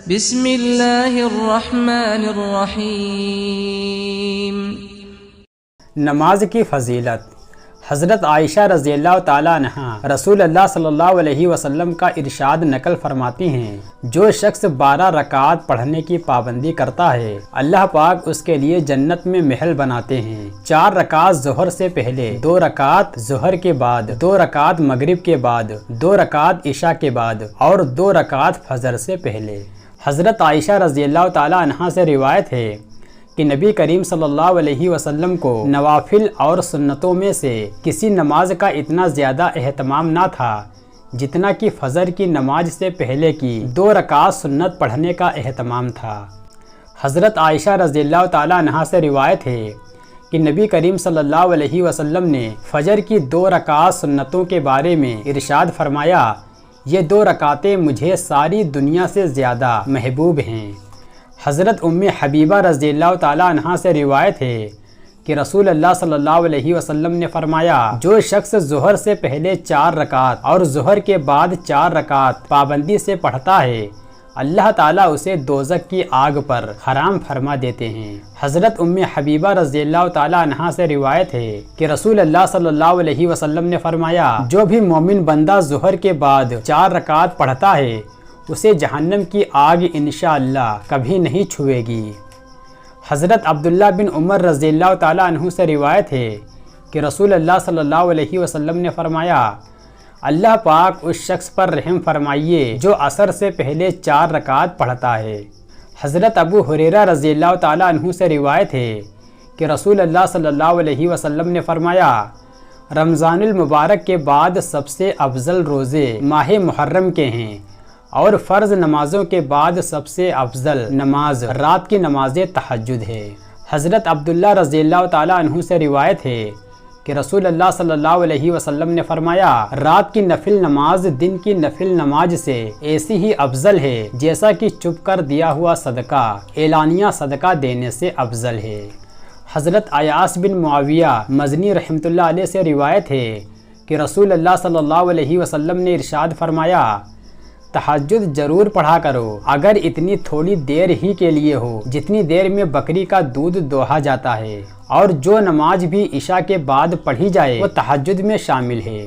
بسم اللہ الرحمن الرحیم۔ نماز کی فضیلت۔ حضرت عائشہ رضی اللہ تعالیٰ عنہا رسول اللہ صلی اللہ علیہ وسلم کا ارشاد نقل فرماتی ہیں، جو شخص 12 رکعات پڑھنے کی پابندی کرتا ہے اللہ پاک اس کے لیے جنت میں محل بناتے ہیں۔ 4 رکعات ظہر سے پہلے، 2 رکعات ظہر کے بعد، 2 رکعات مغرب کے بعد، 2 رکعات عشاء کے بعد اور 2 رکعات فجر سے پہلے۔ حضرت عائشہ رضی اللہ تعالیٰ عنہا سے روایت ہے کہ نبی کریم صلی اللہ علیہ وسلم کو نوافل اور سنتوں میں سے کسی نماز کا اتنا زیادہ اہتمام نہ تھا جتنا کہ فجر کی نماز سے پہلے کی 2 رکعات سنت پڑھنے کا اہتمام تھا۔ حضرت عائشہ رضی اللہ تعالیٰ عنہا سے روایت ہے کہ نبی کریم صلی اللہ علیہ وسلم نے فجر کی 2 رکعات سنتوں کے بارے میں ارشاد فرمایا، یہ 2 رکعتیں مجھے ساری دنیا سے زیادہ محبوب ہیں۔ حضرت ام حبیبہ رضی اللہ تعالیٰ عنہا سے روایت ہے کہ رسول اللہ صلی اللہ علیہ وسلم نے فرمایا، جو شخص ظہر سے پہلے 4 رکعت اور ظہر کے بعد 4 رکعت پابندی سے پڑھتا ہے اللہ تعالیٰ اسے دوزخ کی آگ پر حرام فرما دیتے ہیں۔ حضرت ام حبیبہ رضی اللہ تعالیٰ عنہا سے روایت ہے کہ رسول اللہ صلی اللہ علیہ وسلم نے فرمایا، جو بھی مومن بندہ ظہر کے بعد 4 رکعت پڑھتا ہے اسے جہنم کی آگ انشاءاللہ کبھی نہیں چھوئے گی۔ حضرت عبداللہ بن عمر رضی اللہ تعالیٰ عنہ سے روایت ہے کہ رسول اللہ صلی اللہ علیہ وسلم نے فرمایا، اللہ پاک اس شخص پر رحم فرمائیے جو عصر سے پہلے 4 رکعت پڑھتا ہے۔ حضرت ابو ہریرہ رضی اللہ تعالیٰ عنہ سے روایت ہے کہ رسول اللہ صلی اللہ علیہ وسلم نے فرمایا، رمضان المبارک کے بعد سب سے افضل روزے ماہ محرم کے ہیں اور فرض نمازوں کے بعد سب سے افضل نماز رات کی نماز تہجد ہے۔ حضرت عبداللہ رضی اللہ تعالیٰ عنہ سے روایت ہے کہ رسول اللہ صلی اللہ علیہ وسلم نے فرمایا، رات کی نفل نماز دن کی نفل نماز سے ایسی ہی افضل ہے جیسا کہ چھپ کر دیا ہوا صدقہ اعلانیہ صدقہ دینے سے افضل ہے۔ حضرت عیاص بن معاویہ مزنی رحمۃ اللہ علیہ سے روایت ہے کہ رسول اللہ صلی اللہ علیہ وسلم نے ارشاد فرمایا، تہجد ضرور پڑھا کرو، اگر اتنی تھوڑی دیر ہی کے لیے ہو جتنی دیر میں بکری کا دودھ دوہا جاتا ہے، اور جو نماز بھی عشاء کے بعد پڑھی جائے وہ تہجد میں شامل ہے۔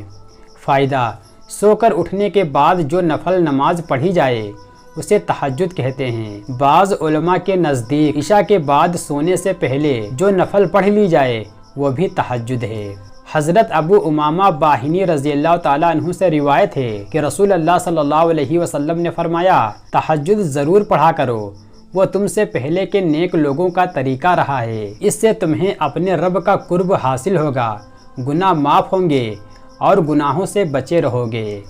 فائدہ: سو کر اٹھنے کے بعد جو نفل نماز پڑھی جائے اسے تہجد کہتے ہیں۔ بعض علماء کے نزدیک عشاء کے بعد سونے سے پہلے جو نفل پڑھ لی جائے وہ بھی تہجد ہے۔ حضرت ابو امامہ باہنی رضی اللہ تعالیٰ عنہ سے روایت ہے کہ رسول اللہ صلی اللہ علیہ وسلم نے فرمایا، تہجد ضرور پڑھا کرو، وہ تم سے پہلے کے نیک لوگوں کا طریقہ رہا ہے، اس سے تمہیں اپنے رب کا قرب حاصل ہوگا، گناہ معاف ہوں گے اور گناہوں سے بچے رہو گے۔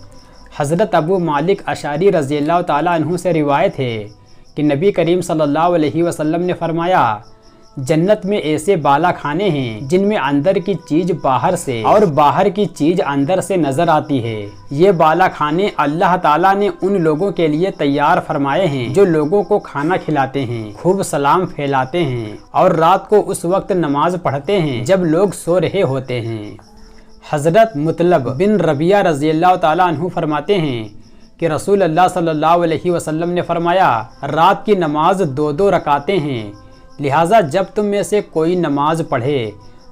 حضرت ابو مالک اشعری رضی اللہ تعالیٰ عنہ سے روایت ہے کہ نبی کریم صلی اللہ علیہ وسلم نے فرمایا، جنت میں ایسے بالا کھانے ہیں جن میں اندر کی چیز باہر سے اور باہر کی چیز اندر سے نظر آتی ہے۔ یہ بالا کھانے اللہ تعالیٰ نے ان لوگوں کے لیے تیار فرمائے ہیں جو لوگوں کو کھانا کھلاتے ہیں، خوب سلام پھیلاتے ہیں اور رات کو اس وقت نماز پڑھتے ہیں جب لوگ سو رہے ہوتے ہیں۔ حضرت مطلب بن ربیعہ رضی اللہ تعالیٰ عنہ فرماتے ہیں کہ رسول اللہ صلی اللہ علیہ وسلم نے فرمایا، رات کی نماز 2 رکعتیں ہیں، لہٰذا جب تم میں سے کوئی نماز پڑھے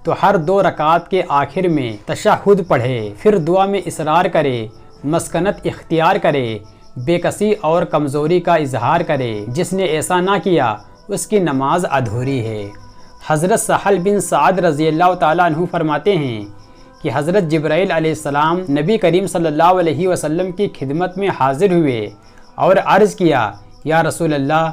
تو ہر 2 رکعت کے آخر میں تشہد پڑھے، پھر دعا میں اصرار کرے، مسکنت اختیار کرے، بے کسی اور کمزوری کا اظہار کرے، جس نے ایسا نہ کیا اس کی نماز ادھوری ہے۔ حضرت سہل بن سعد رضی اللہ تعالیٰ عنہ فرماتے ہیں کہ حضرت جبرائیل علیہ السلام نبی کریم صلی اللہ علیہ وسلم کی خدمت میں حاضر ہوئے اور عرض کیا، یا رسول اللہ،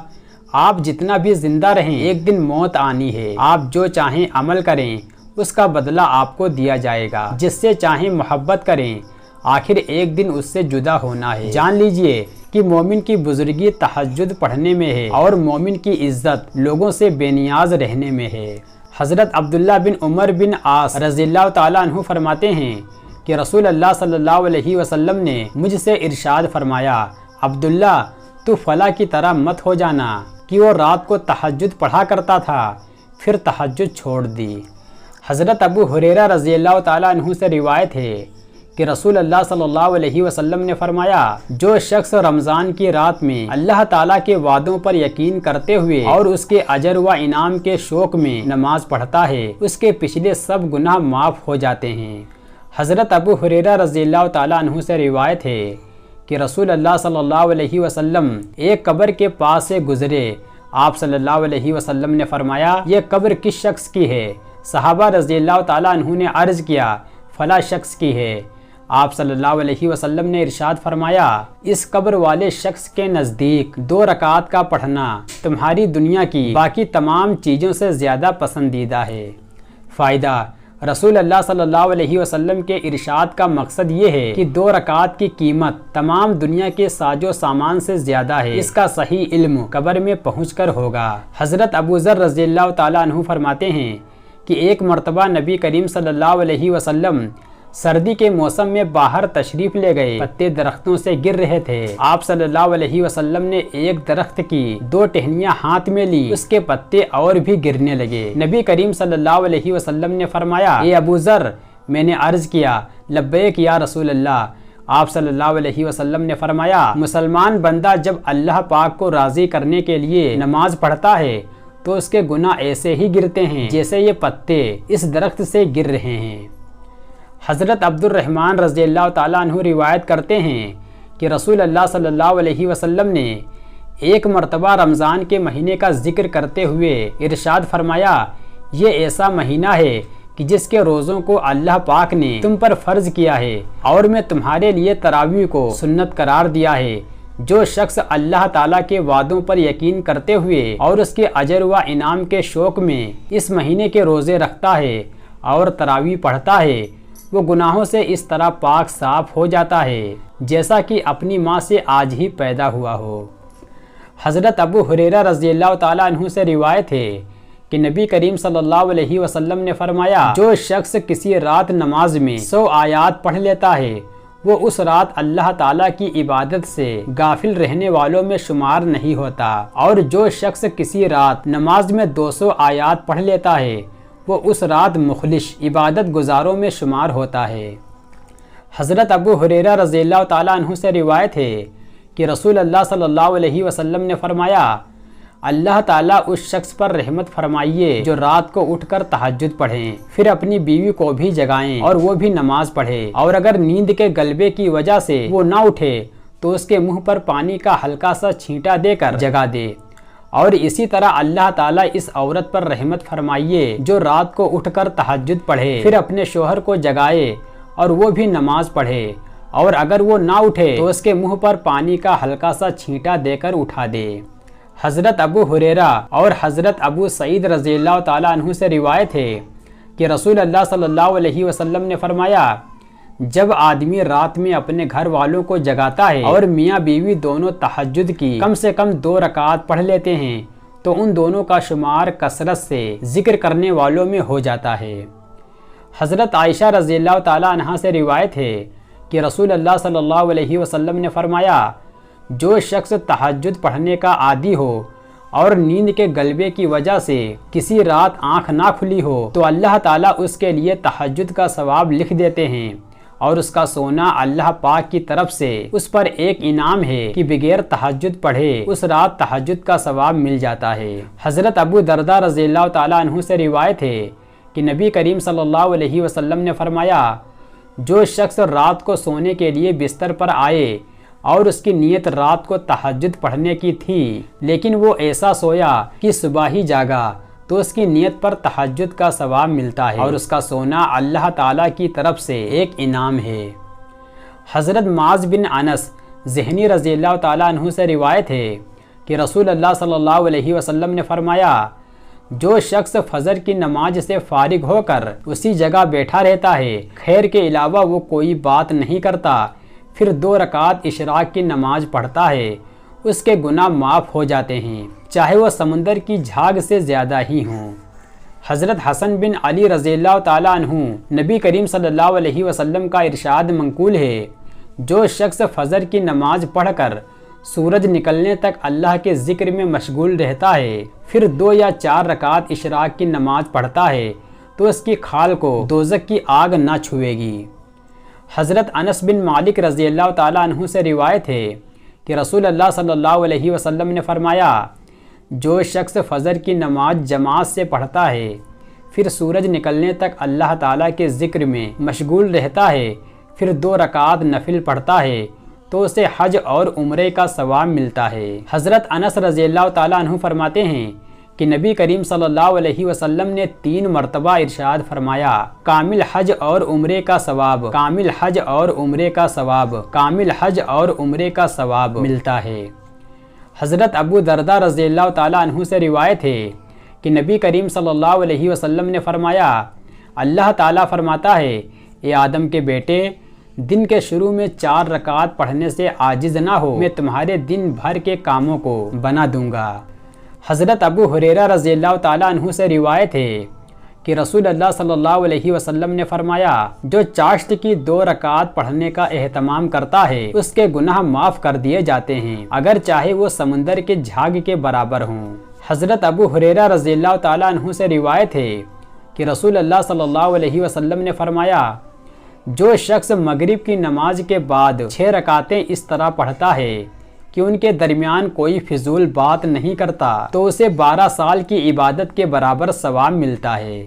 آپ جتنا بھی زندہ رہیں ایک دن موت آنی ہے، آپ جو چاہیں عمل کریں اس کا بدلہ آپ کو دیا جائے گا، جس سے چاہیں محبت کریں آخر ایک دن اس سے جدا ہونا ہے۔ جان لیجئے کہ مومن کی بزرگی تہجد پڑھنے میں ہے اور مومن کی عزت لوگوں سے بے نیاز رہنے میں ہے۔ حضرت عبداللہ بن عمر بن عاص رضی اللہ تعالیٰ عنہ فرماتے ہیں کہ رسول اللہ صلی اللہ علیہ وسلم نے مجھ سے ارشاد فرمایا، عبداللہ تو فلاں کی طرح مت ہو جانا کہ وہ رات کو تہجد پڑھا کرتا تھا پھر تہجد چھوڑ دی۔ حضرت ابو ہریرہ رضی اللہ تعالیٰ عنہ سے روایت ہے کہ رسول اللہ صلی اللہ علیہ وسلم نے فرمایا، جو شخص رمضان کی رات میں اللہ تعالیٰ کے وعدوں پر یقین کرتے ہوئے اور اس کے اجر و انعام کے شوق میں نماز پڑھتا ہے، اس کے پچھلے سب گناہ معاف ہو جاتے ہیں۔ حضرت ابو ہریرہ رضی اللہ تعالیٰ عنہ سے روایت ہے کہ رسول اللہ صلی اللہ علیہ وسلم ایک قبر کے پاس سے گزرے۔ آپ صلی اللہ علیہ وسلم نے فرمایا، یہ قبر کس شخص کی ہے؟ صحابہ رضی اللہ تعالیٰ عنہ نے عرض کیا، فلاں شخص کی ہے۔ آپ صلی اللہ علیہ وسلم نے ارشاد فرمایا، اس قبر والے شخص کے نزدیک 2 رکعات کا پڑھنا تمہاری دنیا کی باقی تمام چیزوں سے زیادہ پسندیدہ ہے۔ فائدہ: رسول اللہ صلی اللہ علیہ وسلم کے ارشاد کا مقصد یہ ہے کہ 2 رکعات کی قیمت تمام دنیا کے ساز و سامان سے زیادہ ہے۔ اس کا صحیح علم قبر میں پہنچ کر ہوگا۔ حضرت ابو ذر رضی اللہ تعالیٰ عنہ فرماتے ہیں کہ ایک مرتبہ نبی کریم صلی اللہ علیہ وسلم سردی کے موسم میں باہر تشریف لے گئے، پتے درختوں سے گر رہے تھے۔ آپ صلی اللہ علیہ وسلم نے ایک درخت کی 2 ٹہنیاں ہاتھ میں لی، اس کے پتے اور بھی گرنے لگے۔ نبی کریم صلی اللہ علیہ وسلم نے فرمایا، اے ابو ذر، میں نے عرض کیا، لبیک یا رسول اللہ۔ آپ صلی اللہ علیہ وسلم نے فرمایا، مسلمان بندہ جب اللہ پاک کو راضی کرنے کے لیے نماز پڑھتا ہے تو اس کے گناہ ایسے ہی گرتے ہیں جیسے یہ پتے اس درخت سے گر رہے ہیں۔ حضرت عبد الرحمن رضی اللہ تعالیٰ عنہ روایت کرتے ہیں کہ رسول اللہ صلی اللہ علیہ وسلم نے ایک مرتبہ رمضان کے مہینے کا ذکر کرتے ہوئے ارشاد فرمایا، یہ ایسا مہینہ ہے کہ جس کے روزوں کو اللہ پاک نے تم پر فرض کیا ہے اور میں تمہارے لیے تراویح کو سنت قرار دیا ہے۔ جو شخص اللہ تعالیٰ کے وعدوں پر یقین کرتے ہوئے اور اس کے اجر و انعام کے شوق میں اس مہینے کے روزے رکھتا ہے اور تراویح پڑھتا ہے، وہ گناہوں سے اس طرح پاک صاف ہو جاتا ہے جیسا کہ اپنی ماں سے آج ہی پیدا ہوا ہو۔ حضرت ابو ہریرہ رضی اللہ تعالیٰ عنہ سے روایت ہے کہ نبی کریم صلی اللہ علیہ وسلم نے فرمایا، جو شخص کسی رات نماز میں 100 آیات پڑھ لیتا ہے، وہ اس رات اللہ تعالیٰ کی عبادت سے غافل رہنے والوں میں شمار نہیں ہوتا، اور جو شخص کسی رات نماز میں 200 آیات پڑھ لیتا ہے، وہ اس رات مخلص عبادت گزاروں میں شمار ہوتا ہے۔ حضرت ابو ہریرہ رضی اللہ تعالیٰ عنہ سے روایت ہے کہ رسول اللہ صلی اللہ علیہ وسلم نے فرمایا، اللہ تعالیٰ اس شخص پر رحمت فرمائیے جو رات کو اٹھ کر تہجد پڑھیں، پھر اپنی بیوی کو بھی جگائیں اور وہ بھی نماز پڑھے، اور اگر نیند کے غلبے کی وجہ سے وہ نہ اٹھے تو اس کے منہ پر پانی کا ہلکا سا چھینٹا دے کر جگا دے، اور اسی طرح اللہ تعالیٰ اس عورت پر رحمت فرمائیے جو رات کو اٹھ کر تہجد پڑھے، پھر اپنے شوہر کو جگائے اور وہ بھی نماز پڑھے، اور اگر وہ نہ اٹھے تو اس کے منہ پر پانی کا ہلکا سا چھینٹا دے کر اٹھا دے۔ حضرت ابو ہریرہ اور حضرت ابو سعید رضی اللہ تعالیٰ عنہ سے روایت ہے کہ رسول اللہ صلی اللہ علیہ وسلم نے فرمایا، جب آدمی رات میں اپنے گھر والوں کو جگاتا ہے اور میاں بیوی دونوں تہجد کی کم سے کم 2 رکعات پڑھ لیتے ہیں تو ان دونوں کا شمار کثرت سے ذکر کرنے والوں میں ہو جاتا ہے۔ حضرت عائشہ رضی اللہ تعالیٰ عنہا سے روایت ہے کہ رسول اللہ صلی اللہ علیہ وسلم نے فرمایا، جو شخص تہجد پڑھنے کا عادی ہو اور نیند کے غلبے کی وجہ سے کسی رات آنکھ نہ کھلی ہو تو اللہ تعالیٰ اس کے لیے تہجد کا ثواب لکھ دیتے ہیں، اور اس کا سونا اللہ پاک کی طرف سے اس پر ایک انعام ہے کہ بغیر تہجد پڑھے اس رات تہجد کا ثواب مل جاتا ہے۔ حضرت ابو درداء رضی اللہ تعالیٰ عنہ سے روایت ہے کہ نبی کریم صلی اللہ علیہ وسلم نے فرمایا، جو شخص رات کو سونے کے لیے بستر پر آئے اور اس کی نیت رات کو تہجد پڑھنے کی تھی لیکن وہ ایسا سویا کہ صبح ہی جاگا تو اس کی نیت پر تہجد کا ثواب ملتا ہے اور اس کا سونا اللہ تعالیٰ کی طرف سے ایک انعام ہے۔ حضرت معاذ بن انس ذہنی رضی اللہ تعالیٰ عنہ سے روایت ہے کہ رسول اللہ صلی اللہ علیہ وسلم نے فرمایا، جو شخص فجر کی نماز سے فارغ ہو کر اسی جگہ بیٹھا رہتا ہے، خیر کے علاوہ وہ کوئی بات نہیں کرتا، پھر 2 رکعات اشراق کی نماز پڑھتا ہے، اس کے گناہ معاف ہو جاتے ہیں، چاہے وہ سمندر کی جھاگ سے زیادہ ہی ہوں۔ حضرت حسن بن علی رضی اللہ تعالیٰ عنہ نبی کریم صلی اللہ علیہ وسلم کا ارشاد منقول ہے، جو شخص فجر کی نماز پڑھ کر سورج نکلنے تک اللہ کے ذکر میں مشغول رہتا ہے، پھر 2 یا 4 رکعات اشراق کی نماز پڑھتا ہے تو اس کی کھال کو دوزخ کی آگ نہ چھوئے گی۔ حضرت انس بن مالک رضی اللہ تعالیٰ عنہ سے روایت ہے کہ رسول اللہ صلی اللہ علیہ وسلم نے فرمایا، جو شخص فجر کی نماز جماعت سے پڑھتا ہے پھر سورج نکلنے تک اللہ تعالیٰ کے ذکر میں مشغول رہتا ہے، پھر 2 رکعات نفل پڑھتا ہے تو اسے حج اور عمرے کا ثواب ملتا ہے۔ حضرت انس رضی اللہ تعالیٰ عنہ فرماتے ہیں کہ نبی کریم صلی اللہ علیہ وسلم نے 3 مرتبہ ارشاد فرمایا، کامل حج اور عمرے کا ثواب، کامل حج اور عمرے کا ثواب، کامل حج اور عمرے کا ثواب ملتا ہے۔ حضرت ابو درداء رضی اللہ تعالیٰ عنہ سے روایت ہے کہ نبی کریم صلی اللہ علیہ وسلم نے فرمایا، اللہ تعالیٰ فرماتا ہے، اے آدم کے بیٹے، دن کے شروع میں 4 رکعات پڑھنے سے عاجز نہ ہو، میں تمہارے دن بھر کے کاموں کو بنا دوں گا۔ حضرت ابو ہریرہ رضی اللہ تعالیٰ عنہ سے روایت ہے کہ رسول اللہ صلی اللہ علیہ وسلم نے فرمایا، جو چاشت کی 2 رکعات پڑھنے کا اہتمام کرتا ہے اس کے گناہ معاف کر دیے جاتے ہیں، اگر چاہے وہ سمندر کے جھاگ کے برابر ہوں۔ حضرت ابو ہریرہ رضی اللہ تعالیٰ عنہ سے روایت ہے کہ رسول اللہ صلی اللہ علیہ وسلم نے فرمایا، جو شخص مغرب کی نماز کے بعد 6 رکعتیں اس طرح پڑھتا ہے کہ ان کے درمیان کوئی فضول بات نہیں کرتا تو اسے 12 سال کی عبادت کے برابر ثواب ملتا ہے۔